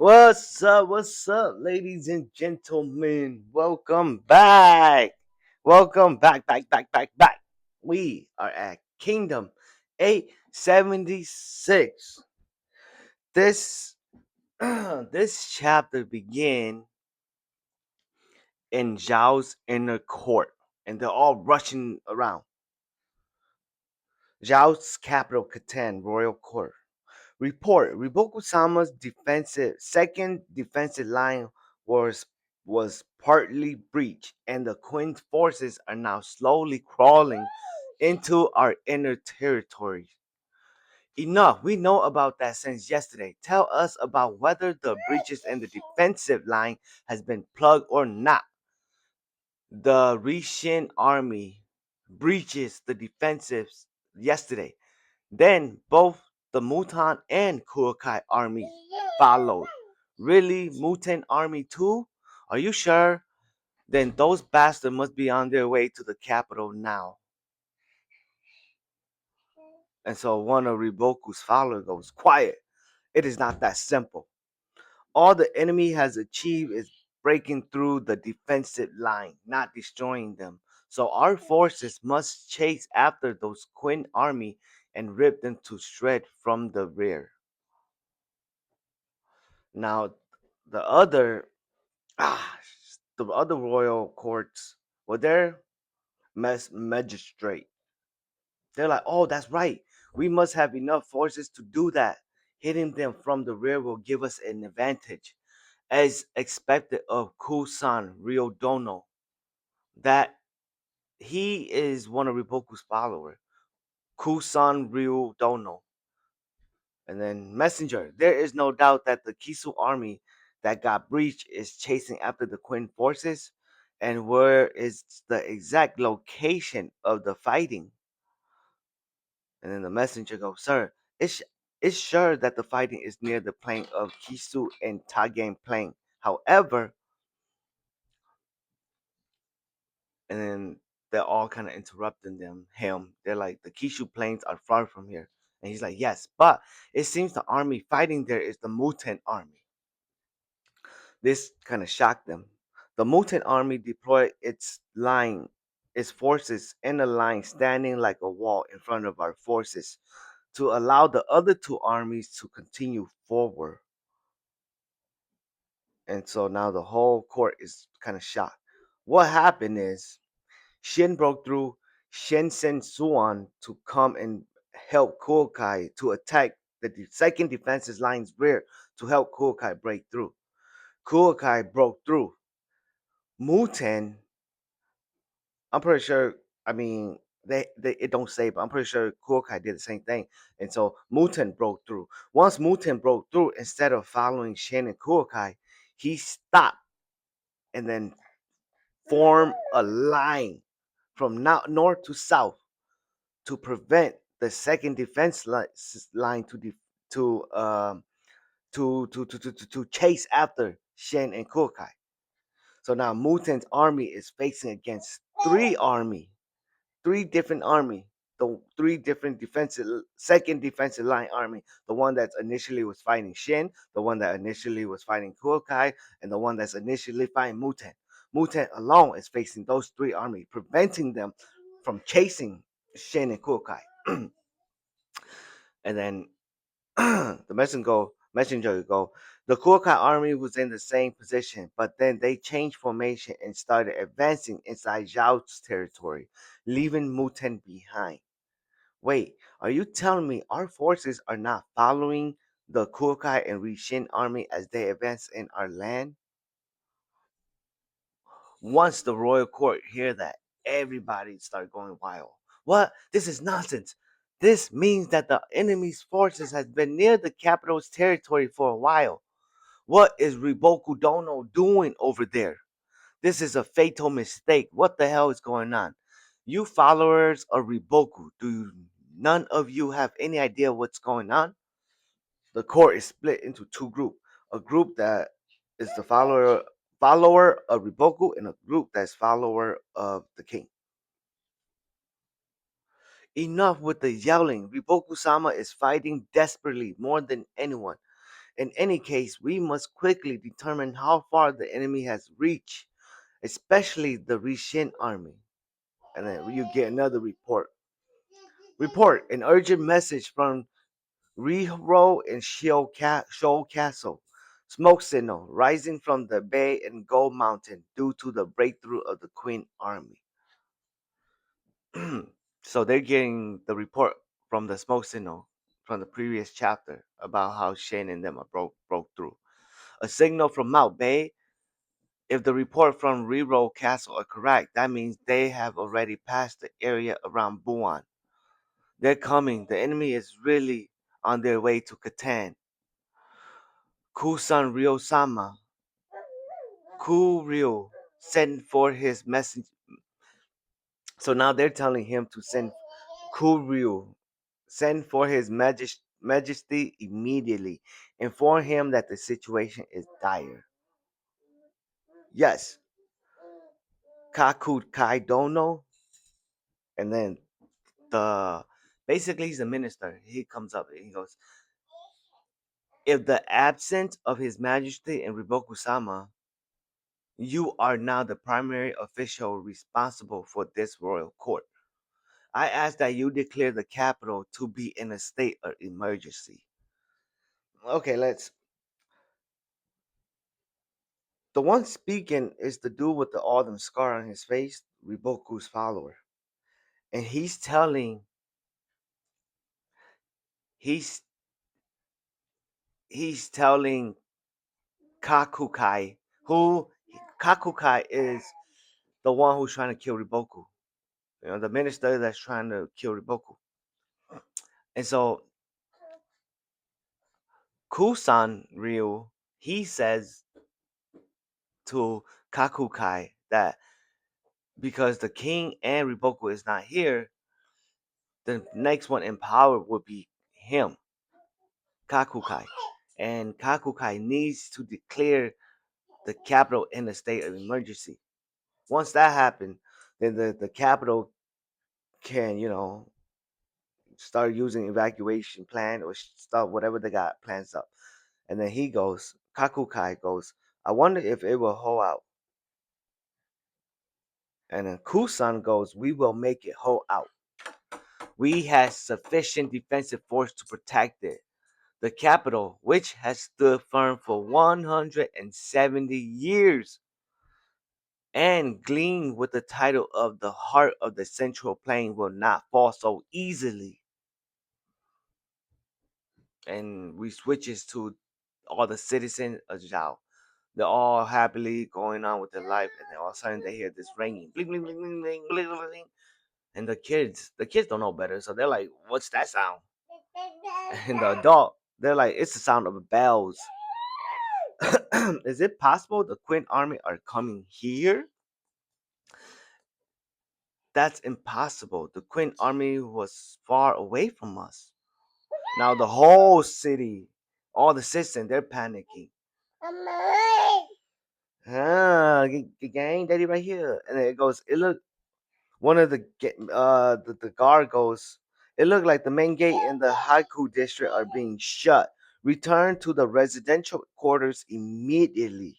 What's up, ladies and gentlemen? Welcome back. Welcome back. We are at Kingdom 876. This this chapter begin in Zhao's inner court, and they're all rushing around. Zhao's capital, Catan, royal court. Report: Riboku-sama's second defensive line was was partly breached, and the Queen's forces are now slowly crawling into our inner territory. Enough. We know about that since yesterday. Tell us about whether the breaches in the defensive line has been plugged or not. The Rishin army breaches the defensives yesterday. Then both the Mutan and Kurokai army followed. Really? Mutan army too? Are you sure? Then those bastards must be on their way to the capital now. And so one of Riboku's followers goes, Quiet. It is not that simple. All the enemy has achieved is breaking through the defensive line, not destroying them. So our forces must chase after those Queen army and rip them to shreds from the rear. Now, the other ah, the other royal courts were there magistrate. They're like, oh, that's right. We must have enough forces to do that. Hitting them from the rear will give us an advantage, as expected of Kusan Ryodono. That he is one of Riboku's followers. Kusan Ryodono. And then Messenger. There is no doubt that the Kisu army that got breached is chasing after the Queen forces. And where is the exact location of the fighting? And then the messenger goes, Sir, it's sure that the fighting is near the plain of Kisu and Tagen plain. However, and then they're all kind of interrupting him. They're like, the Kishu plains are far from here. And he's like, yes, but it seems the army fighting there is the Muten army. This kind of shocked them. The Mutant army deployed its forces in a line standing like a wall in front of our forces to allow the other two armies to continue forward. And so now the whole court is kind of shocked. What happened is Shin broke through Shensen Suan to come and help Kuokai to attack the second defense's line's rear to help Kuokai break through. Kuokai broke through. Muten, I'm pretty sure. I mean, they it don't say, but I'm pretty sure Kuokai did the same thing. And so Muten broke through. Once Muten broke through, instead of following Shin and Kuokai, he stopped and then formed a line from north to south to prevent the second defense line to to chase after Shen and Kuokai. So now Muten's army is facing against three different army, the three different second defensive line army. The one that initially was fighting Shin, the one that initially was fighting Kuokai, and the one that's initially fighting Muten. Muten alone is facing those three armies, preventing them from chasing Shin and Kuokai. And then the messenger go. The Kuokai army was in the same position, but then they changed formation and started advancing inside Zhao's territory, leaving Muten behind. Wait, are you telling me our forces are not following the Kuokai and Rishin army as they advance in our land? Once the royal court hear that, everybody start going wild. What? This is nonsense. This means that the enemy's forces has been near the capital's territory for a while. What is Riboku Dono doing over there? This is a fatal mistake. What the hell is going on? You followers of Riboku, do none of you have any idea what's going on? The court is split into two groups. A group that is the follower of Riboku and a group that's follower of the king. Enough with the yelling. Riboku-sama is fighting desperately more than anyone. In any case, we must quickly determine how far the enemy has reached, especially the Rishin army. And then you get another report. Report an urgent message from Rihro and Shoal Castle. Smoke signal rising from the bay and Gold Mountain due to the breakthrough of the Queen Army. So they're getting the report from the smoke signal from the previous chapter about how Shane and them are broke through. A signal from Mount Bay. If the report from Riro Castle are correct, that means they have already passed the area around Buan. They're coming. The enemy is really on their way to Catan. Kusan Ryosama, Kuryu, sent for his message. So now they're telling him to send Kuryu, send for his majesty immediately. Inform him that the situation is dire. Yes, Kaku Kaidono, and then the basically he's a minister. He comes up and he goes, if the absence of his majesty and Riboku-sama, you are now the primary official responsible for this royal court. I ask that you declare the capital to be in a state of emergency. Okay, let's. The one speaking is the dude with the all them scar on his face, Riboku's follower, and he's he's telling Kakukai, who Kakukai is the one who's trying to kill Riboku. You know, the minister that's trying to kill Riboku. And so Kusan Ryu, he says to Kakukai that because the king and Riboku is not here, the next one in power would be him, Kakukai. And Kakukai needs to declare the capital in a state of emergency. Once that happens, then the capital can, start using evacuation plan or start whatever they got plans up. And then Kakukai goes, I wonder if it will hold out. And then Kusan goes, we will make it hold out. We have sufficient defensive force to protect it. The capital, which has stood firm for 170 years and gleamed with the title of the heart of the central plain, will not fall so easily. And we switches to all the citizens of Zhao. They're all happily going on with their life, and then all of a sudden they hear this ringing, bling bling bling bling bling bling bling, bling. And the kids don't know better, so they're like, "What's that sound?" And the adult, they're like, "It's the sound of bells." Is it possible the Queen Army are coming here? That's impossible. The Queen Army was far away from us. Now the whole city, all the citizens, they're panicking. Ah, gang, daddy right here. And then it goes, it look one of the guard goes, it looked like the main gate in the Haiku district are being shut. Return to the residential quarters immediately.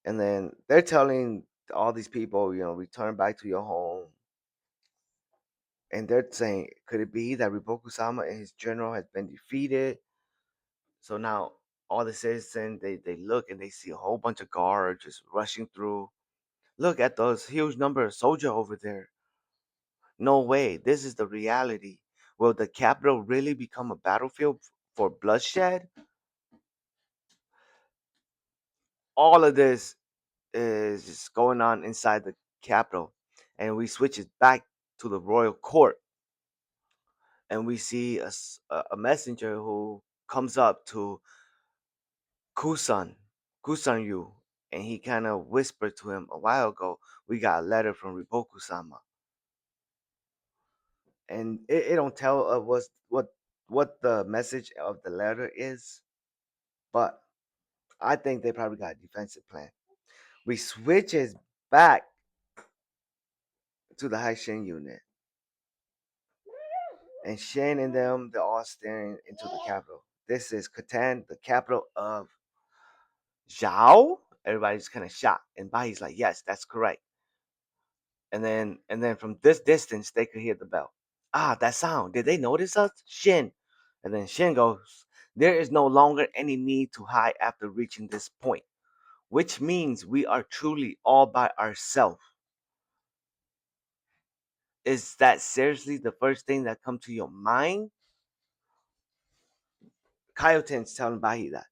And then they're telling all these people, return back to your home. And they're saying, could it be that Riboku-sama and his general has been defeated? So now all the citizens they look and they see a whole bunch of guards just rushing through. Look at those huge number of soldiers over there. No way. This is the reality. Will the capital really become a battlefield for bloodshed? All of this is just going on inside the capital. And we switch it back to the royal court. And we see a messenger who comes up to Kusan, Kusan Yu. And he kind of whispered to him a while ago, we got a letter from Riboku-sama. And it don't tell us what the message of the letter is, but I think they probably got a defensive plan. We switches back to the Haishin unit. And Shin and them, they're all staring into the capital. This is Catan, the capital of Zhao. Everybody's kind of shocked. And Bai's like, yes, that's correct. And then from this distance, they could hear the bell. Ah, that sound. Did they notice us? Shin. And then Shin goes, there is no longer any need to hide after reaching this point, which means we are truly all by ourselves. Is that seriously the first thing that comes to your mind? Kaioten's telling Bahi that.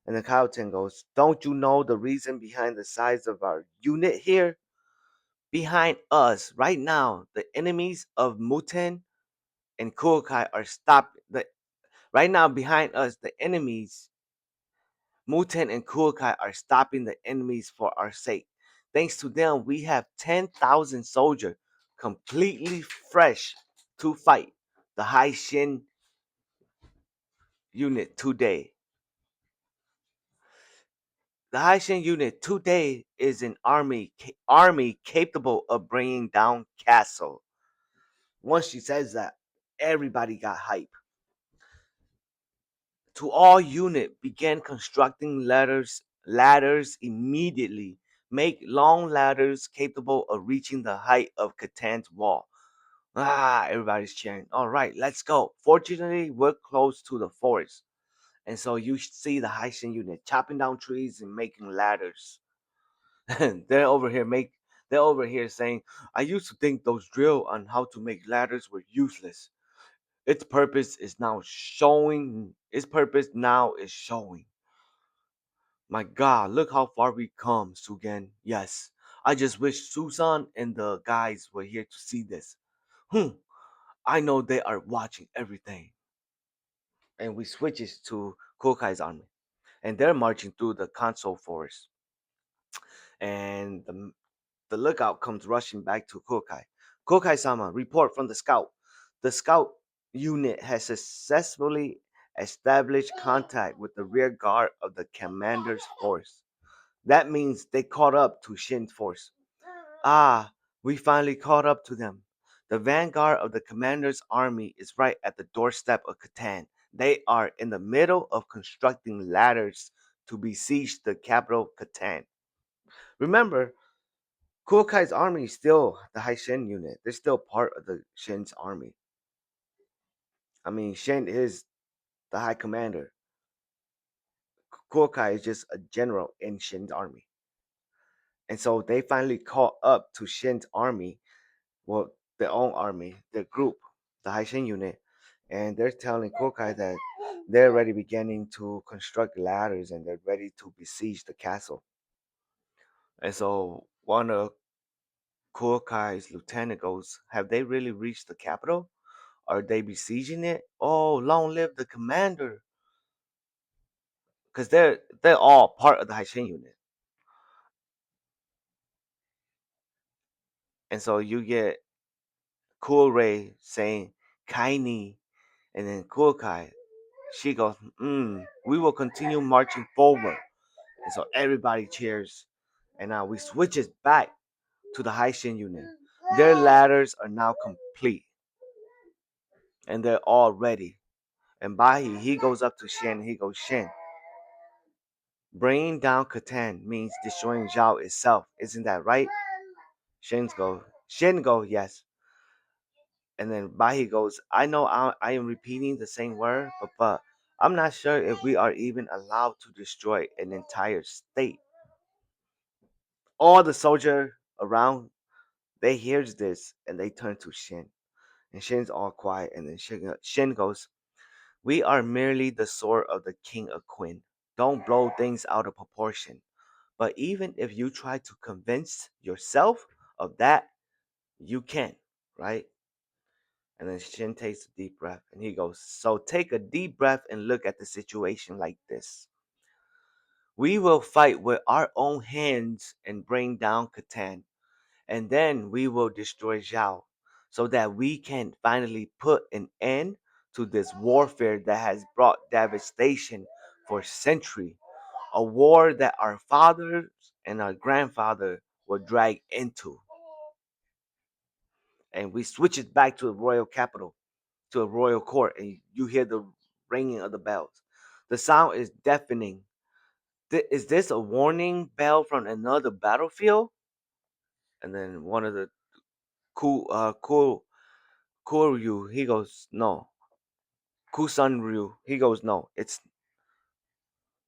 And then Kaioten goes, don't you know the reason behind the size of our unit here? Behind us, right now, the enemies of Muten and Kuokai are stopped. Right now, behind us, the enemies, Muten and Kuokai, are stopping the enemies for our sake. Thanks to them, we have 10,000 soldiers completely fresh to fight the High Shin unit today. The Haitian unit today is an army capable of bringing down castle. Once she says that, everybody got hype. To all unit, begin constructing ladders immediately. Make long ladders capable of reaching the height of Catan's wall. Ah, everybody's cheering. All right, let's go. Fortunately, we're close to the forest. And so you see the Haitian unit chopping down trees and making ladders. they're over here make they're over here saying, I used to think those drill on how to make ladders were useless. Its purpose now is showing. My God, look how far we come, Sugen. Yes. I just wish Susan and the guys were here to see this. Hmm. I know they are watching everything. And we switches to Kokai's army. And they're marching through the console forest. And the lookout comes rushing back to Kokai. Kokai-sama, report from the scout. The scout unit has successfully established contact with the rear guard of the commander's force. That means they caught up to Shin's force. Ah, we finally caught up to them. The vanguard of the commander's army is right at the doorstep of Catan. They are in the middle of constructing ladders to besiege the capital, Catan. Remember, Kuokai's army is still the High Shen unit. They're still part of the Shen's army. I mean, Shen is the high commander. Kuokai is just a general in Shen's army. And so they finally caught up to Shen's army, well, their own army, their group, the High Shen unit. And they're telling Kuokai that they're already beginning to construct ladders and they're ready to besiege the castle. And so one of Kuokai's lieutenant goes, have they really reached the capital? Are they besieging it? Oh, long live the commander! Because they're all part of the Haishin unit, and so you get Ray saying Kaini, and then Kai. She goes, we will continue marching forward, and so everybody cheers, and now we switches back to the Haishin unit. Their ladders are now complete, and they're all ready. And Bahi, he goes up to Shen. He goes, Shen, bringing down Catan means destroying Zhao itself. Isn't that right? Shen go, yes. And then Bahi goes, I know I am repeating the same word, but I'm not sure if we are even allowed to destroy an entire state. All the soldier around, they hears this and they turn to Shen. And Shen's all quiet. And then Shen goes, we are merely the sword of the king of Quinn. Don't blow things out of proportion. But even if you try to convince yourself of that, you can, right? And then Shin takes a deep breath and he goes, so take a deep breath and look at the situation like this. We will fight with our own hands and bring down Catan, and then we will destroy Zhao so that we can finally put an end to this warfare that has brought devastation for centuries. A war that our fathers and our grandfather were dragged into. And we switch it back to the royal capital. to a royal court, and you hear the ringing of the bells. The sound is deafening. Is this a warning bell from another battlefield? And then one of the Kuryu, he goes, no. Kusanryu, he goes, no. It's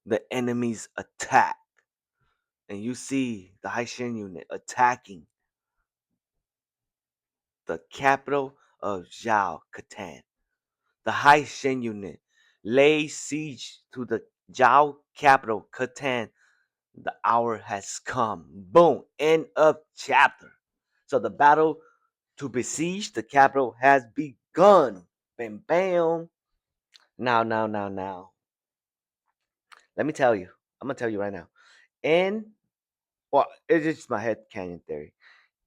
the enemy's attack. And you see the Haishin unit attacking the capital of Zhao Katan. The Haishin unit lays siege to the Zhao capital, Katan. The hour has come. Boom. End of chapter. So the battle to besiege the capital has begun. Bam, bam. Now. Let me tell you. I'm gonna tell you right now. In well, it's just my head canyon theory.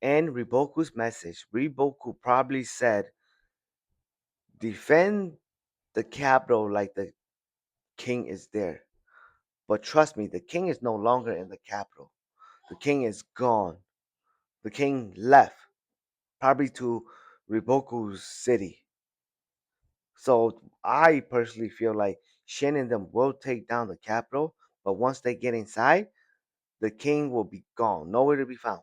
In Riboku's message, Riboku probably said, "Defend the capital like the king is there." But trust me, the king is no longer in the capital. The king is gone. The king left, probably to Riboku's city. So I personally feel like Shin and them will take down the capital, but once they get inside, the king will be gone, nowhere to be found.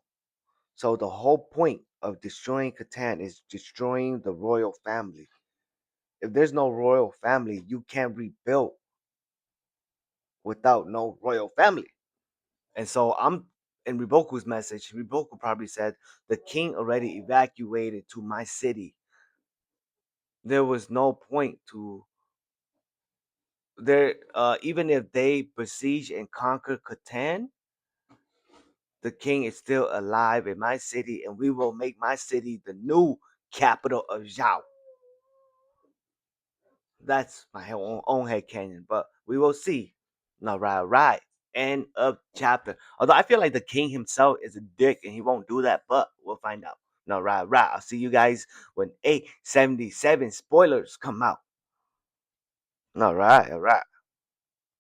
So the whole point of destroying Catan is destroying the royal family. If there's no royal family, you can't rebuild without no royal family. And so I'm in Riboku's message. Riboku probably said the king already evacuated to my city. There was no point to there. Even if they besiege and conquer Catan, the king is still alive in my city, and we will make my city the new capital of Zhao. That's my own head canyon, but we will see. No, right. End of chapter. Although I feel like the king himself is a dick and he won't do that, but we'll find out. No, right. I'll see you guys when 877 spoilers come out. All right.